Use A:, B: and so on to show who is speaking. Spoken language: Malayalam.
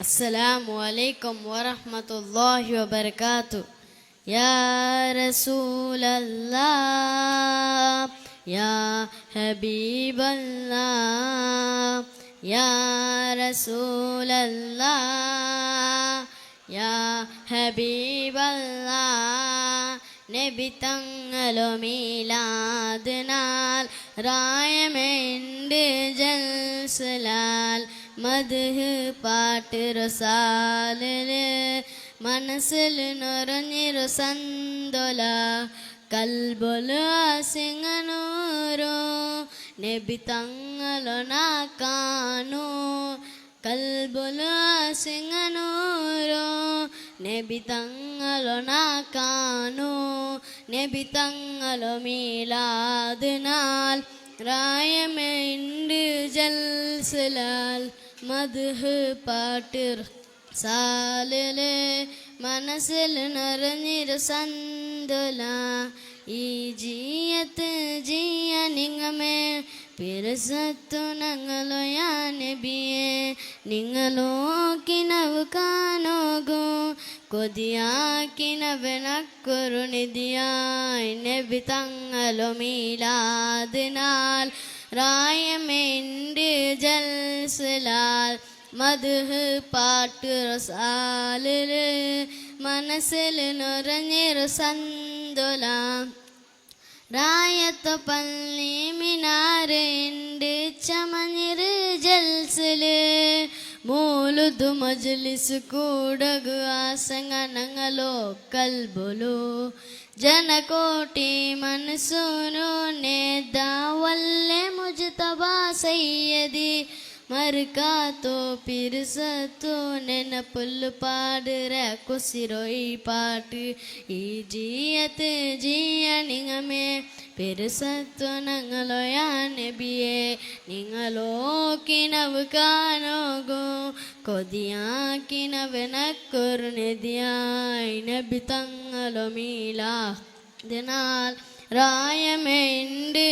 A: Assalamu alaikum wa rahmatullahi wa barakatuh. Ya Rasulallah, Ya Habiballah, Ya Rasulallah, Ya Habiballah. നബി തങ്ങളുമീലാദിനാൽ റായമെണ്ട് ജൽസലാൽ മദ്ഹ് പാട്ട് റസാലില് മനസ്സിൽ നിറഞ്ഞിരു സന്തോല കൽബുല് സിംഗനൂരോ നബി തങ്ങളൊനാ കാണു കൽബുല് സിംഗനൂരോ നബി തങ്ങളൊനാ കാണു നബി തങ്ങളോ മീലാദിനാൽ റായമെണ്ട് ജൽസലാൽ മദ്ഹ് പാട്ട് സാലില് മനസ്സിൽ നിറഞ്ഞിരു സന്തോല ഈ ജീയത്ത് ജീയനിങ്ങമേ പിറസത്തു ഞങ്ങളോ യാ നബിയേ നിങ്ങളോ കിനവ് കാണോകൂ കൊതിയാക്കിനവനക്കൊരു നിധിയായി നബി തങ്ങളോ മീലാദിനാൽ റായമെണ്ട് ജൽസലാൽ മദ്ഹ് പാട്ട് റസാലില് മനസ്സിൽ നിറഞ്ഞിരു സന്തോല റായത്ത് പള്ളി മിനാറുണ്ട് ചമഞ്ഞിര് ജൽസില് മൂലുദു മജ്ലിസ് കൂടകു ആസംഗനങ്ങളോ കൽബുലു ಜನಕೋಟಿ ಮನಸೂನು ನೇದಾವಲ್ಲೆ ಮುಜ್ತಬಾ ಸೈಯದಿ ಮರ್ಕಾತೋ ಪಿರ್ಸತೋ ನೆನಪುಲ್ಲು ಪಾಡುರ ಕುಸಿರೋಯಿ ಪಾಟು ಈ ಜಿಯತ್ ಜಿಯ ನಿಂಗಮೇ പിറസത്തു ഞങ്ങളോ യാ നബിയേ നിങ്ങളോക്കിനവ് കാണോകൂ കൊതിയാക്കിനവനക്കൊരു നിധിയായി നബി തങ്ങളോ മീലാദിനാൽ റായമെണ്ട്